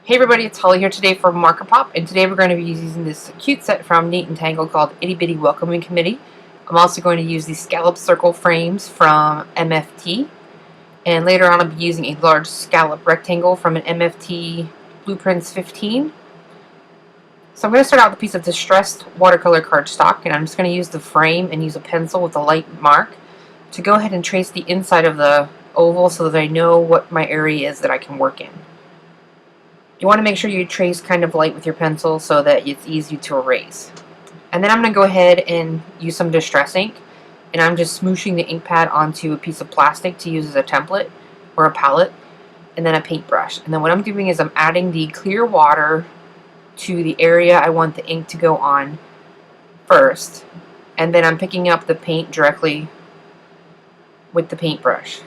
Hey everybody, it's Holly here today for MarkerPop, and today we're going to be using this cute set from Neat Tangled called Itty Bitty Welcoming Committee. I'm also going to use these scallop circle frames from MFT, and later on I'll be using a large scallop rectangle from an MFT Blueprints 15. So I'm going to start out with a piece of distressed watercolor cardstock, and I'm just going to use the frame and use a pencil with a light mark to go ahead and trace the inside of the oval so that I know what my area is that I can work in. You want to make sure you trace kind of light with your pencil so that it's easy to erase. And then I'm going to go ahead and use some distress ink, and I'm just smooshing the ink pad onto a piece of plastic to use as a template or a palette, and then a paintbrush. And then what I'm doing is I'm adding the clear water to the area I want the ink to go on first, and then I'm picking up the paint directly with the paintbrush.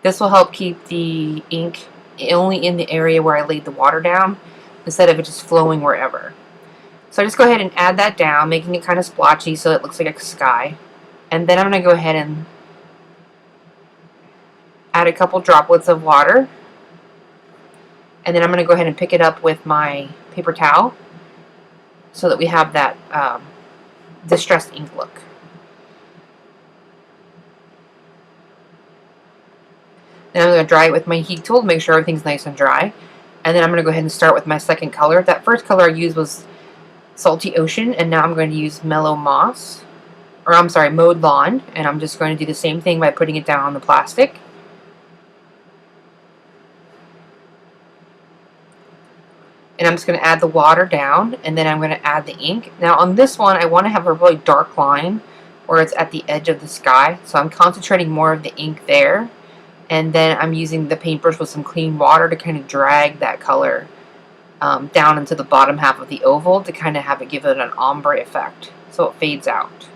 This will help keep the ink only in the area where I laid the water down instead of it just flowing wherever. So I just go ahead and add that down, making it kind of splotchy so it looks like a sky. And then I'm going to go ahead and add a couple droplets of water. And then I'm going to go ahead and pick it up with my paper towel so that we have that distressed ink look. Then I'm going to dry it with my heat tool to make sure everything's nice and dry. And then I'm going to go ahead and start with my second color. That first color I used was Salty Ocean, and now I'm going to use Mellow Moss, or I'm sorry, Mowed Lawn, and I'm just going to do the same thing by putting it down on the plastic. And I'm just going to add the water down, and then I'm going to add the ink. Now on this one, I want to have a really dark line where it's at the edge of the sky, so I'm concentrating more of the ink there. And then I'm using the paintbrush with some clean water to kind of drag that color down into the bottom half of the oval to kind of have it give it an ombre effect so it fades out.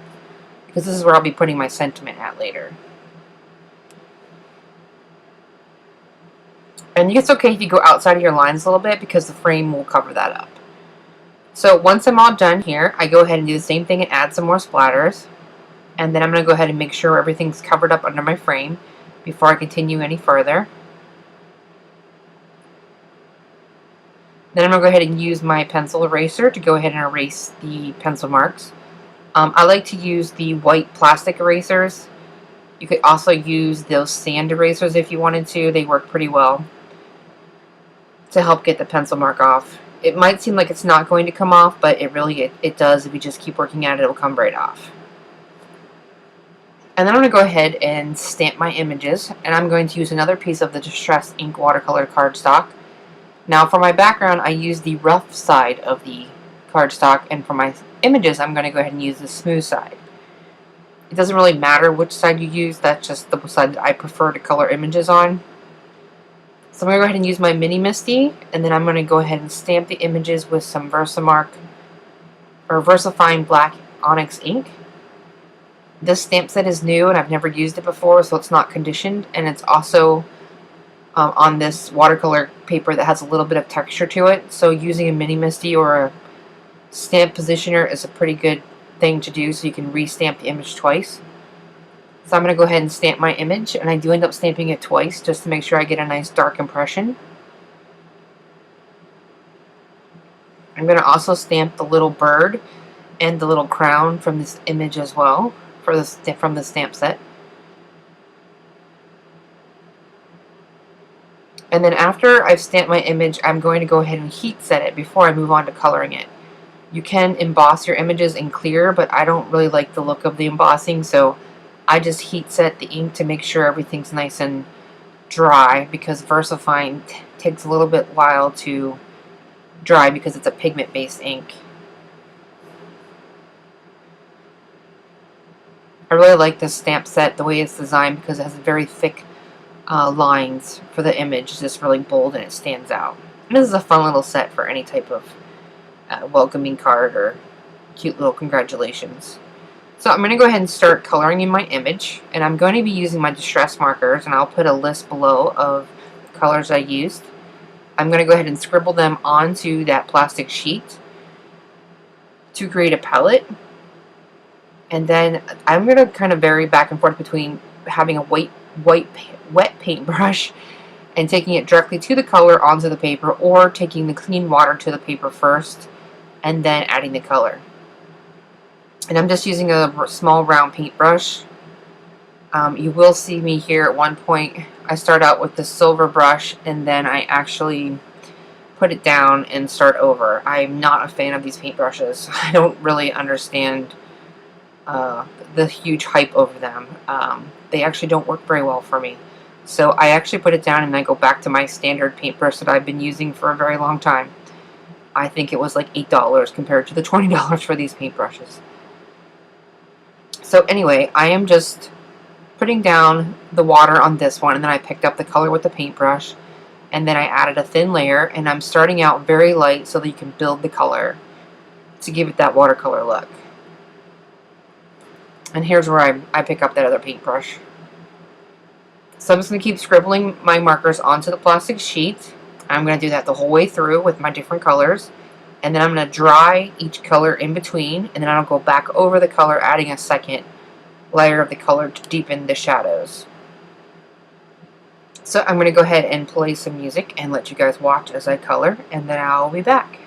Because this is where I'll be putting my sentiment at later. And it's okay if you go outside of your lines a little bit because the frame will cover that up. So once I'm all done here, I go ahead and do the same thing and add some more splatters. And then I'm going to go ahead and make sure everything's covered up under my frame before I continue any further. Then I'm going to go ahead and use my pencil eraser to go ahead and erase the pencil marks. I like to use the white plastic erasers. You could also use those sand erasers if you wanted to. They work pretty well to help get the pencil mark off. It might seem like it's not going to come off, but it does. If you just keep working at it, it will come right off. And then I'm going to go ahead and stamp my images, and I'm going to use another piece of the Distress Ink watercolor cardstock. Now for my background, I use the rough side of the cardstock, and for my images, I'm going to go ahead and use the smooth side. It doesn't really matter which side you use, that's just the side that I prefer to color images on. So I'm going to go ahead and use my Mini Misty, and then I'm going to go ahead and stamp the images with some Versamark or VersaFine Black Onyx ink. This stamp set is new and I've never used it before, so it's not conditioned, and it's also on this watercolor paper that has a little bit of texture to it, so using a Mini Misty or a stamp positioner is a pretty good thing to do so you can re-stamp the image twice. So I'm going to go ahead and stamp my image, and I do end up stamping it twice just to make sure I get a nice dark impression. I'm going to also stamp the little bird and the little crown from this image as well. From the stamp set. And then after I've stamped my image, I'm going to go ahead and heat set it before I move on to coloring it. You can emboss your images in clear, but I don't really like the look of the embossing, so I just heat set the ink to make sure everything's nice and dry, because VersaFine takes a little bit while to dry because it's a pigment-based ink. I really like this stamp set, the way it's designed, because it has very thick lines for the image. It's just really bold and it stands out. And this is a fun little set for any type of welcoming card or cute little congratulations. So I'm going to go ahead and start coloring in my image, and I'm going to be using my distress markers, and I'll put a list below of the colors I used. I'm going to go ahead and scribble them onto that plastic sheet to create a palette. And then I'm going to kind of vary back and forth between having a wet paintbrush and taking it directly to the color onto the paper, or taking the clean water to the paper first and then adding the color. And I'm just using a small round paintbrush. You will see me here at one point. I start out with the silver brush and then I actually put it down and start over. I'm not a fan of these paintbrushes. I don't really understand the huge hype over them. They actually don't work very well for me. So I actually put it down and I go back to my standard paintbrush that I've been using for a very long time. I think it was like $8 compared to the $20 for these paintbrushes. So anyway, I am just putting down the water on this one, and then I picked up the color with the paintbrush, and then I added a thin layer, and I'm starting out very light so that you can build the color to give it that watercolor look. And here's where I pick up that other paintbrush. So I'm just going to keep scribbling my markers onto the plastic sheet. I'm going to do that the whole way through with my different colors. And then I'm going to dry each color in between, and then I'll go back over the color, adding a second layer of the color to deepen the shadows. So I'm going to go ahead and play some music and let you guys watch as I color, and then I'll be back.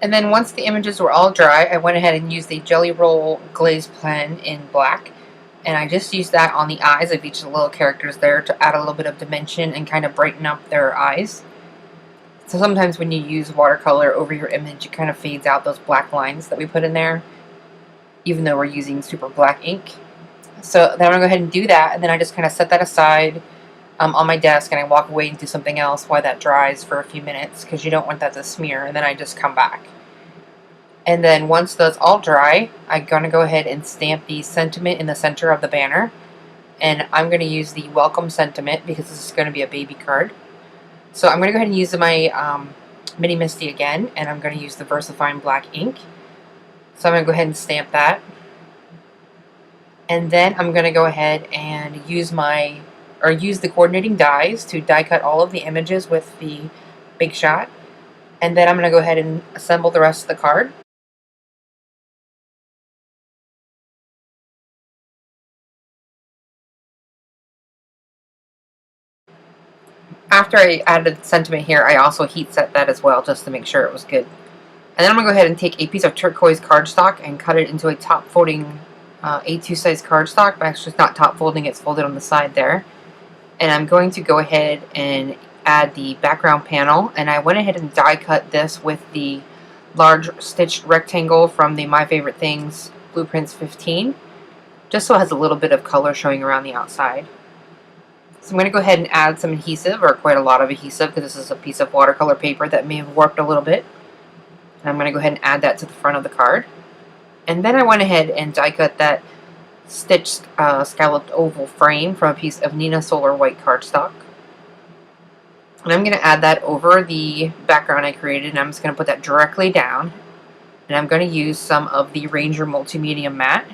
And then once the images were all dry, I went ahead and used the Jelly Roll Glaze Pen in black. And I just used that on the eyes of each of the little characters there to add a little bit of dimension and kind of brighten up their eyes. So sometimes when you use watercolor over your image, it kind of fades out those black lines that we put in there, even though we're using super black ink. So then I'm going to go ahead and do that, and then I just kind of set that aside on my desk, and I walk away and do something else while that dries for a few minutes, because you don't want that to smear, and then I just come back. And then once those all dry, I'm going to go ahead and stamp the sentiment in the center of the banner. And I'm going to use the welcome sentiment because this is going to be a baby card. So I'm going to go ahead and use my Mini Misty again, and I'm going to use the VersaFine black ink. So I'm going to go ahead and stamp that. And then I'm going to go ahead and use the coordinating dies to die cut all of the images with the Big Shot. And then I'm going to go ahead and assemble the rest of the card. After I added sentiment here, I also heat set that as well, just to make sure it was good. And then I'm going to go ahead and take a piece of turquoise cardstock and cut it into a top folding A2 size cardstock, but actually it's not top folding, it's folded on the side there. And I'm going to go ahead and add the background panel, and I went ahead and die cut this with the large stitched rectangle from the My Favorite Things Blueprints 15, just so it has a little bit of color showing around the outside. So I'm going to go ahead and add some adhesive, or quite a lot of adhesive, because this is a piece of watercolor paper that may have warped a little bit. And I'm going to go ahead and add that to the front of the card. And then I went ahead and die cut that stitched scalloped oval frame from a piece of Nina Solar white cardstock. And I'm going to add that over the background I created, and I'm just going to put that directly down. And I'm going to use some of the Ranger Multimedia Matte.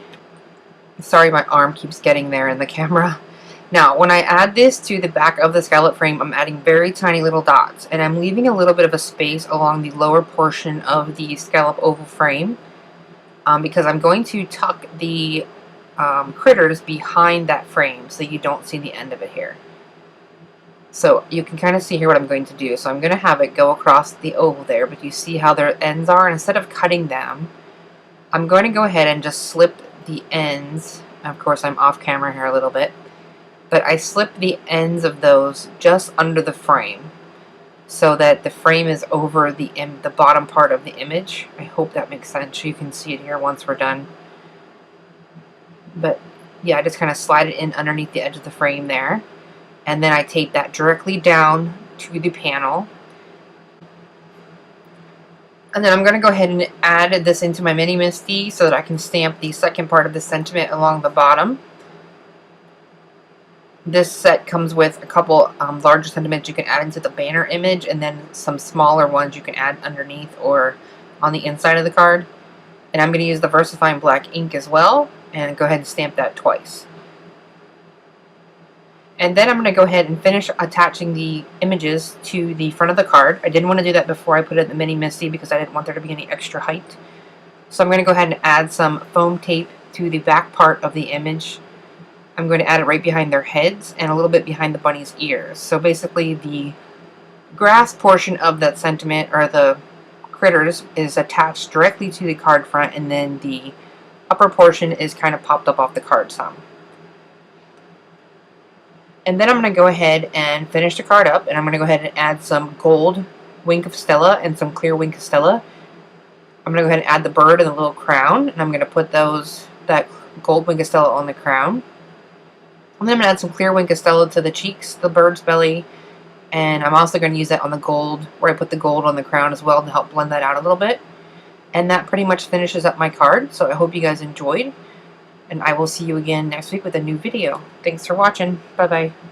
Sorry, my arm keeps getting there in the camera. Now, when I add this to the back of the scallop frame, I'm adding very tiny little dots, and I'm leaving a little bit of a space along the lower portion of the scallop oval frame because I'm going to tuck the critters behind that frame so you don't see the end of it here. So you can kind of see here what I'm going to do. So I'm going to have it go across the oval there, but you see how their ends are, and instead of cutting them, I'm going to go ahead and just slip the ends. Of course, I'm off camera here a little bit. But I slip the ends of those just under the frame so that the frame is over the bottom part of the image. I hope that makes sense. You can see it here once we're done. But yeah, I just kind of slide it in underneath the edge of the frame there. And then I tape that directly down to the panel. And then I'm going to go ahead and add this into my Mini Misty so that I can stamp the second part of the sentiment along the bottom. This set comes with a couple larger sentiments you can add into the banner image, and then some smaller ones you can add underneath or on the inside of the card. And I'm going to use the VersaFine black ink as well, and go ahead and stamp that twice. And then I'm going to go ahead and finish attaching the images to the front of the card. I didn't want to do that before I put it in the Mini Misty because I didn't want there to be any extra height. So I'm going to go ahead and add some foam tape to the back part of the image. I'm going to add it right behind their heads and a little bit behind the bunny's ears. So basically the grass portion of that sentiment, or the critters, is attached directly to the card front, and then the upper portion is kind of popped up off the card some. And then I'm going to go ahead and finish the card up, and I'm going to go ahead and add some gold Wink of Stella and some clear Wink of Stella. I'm going to go ahead and add the bird and the little crown, and I'm going to put that gold Wink of Stella on the crown. And then I'm going to add some clear Wink of Stella to the cheeks, the bird's belly, and I'm also going to use that on the gold, where I put the gold on the crown as well to help blend that out a little bit. And that pretty much finishes up my card, so I hope you guys enjoyed, and I will see you again next week with a new video. Thanks for watching. Bye-bye.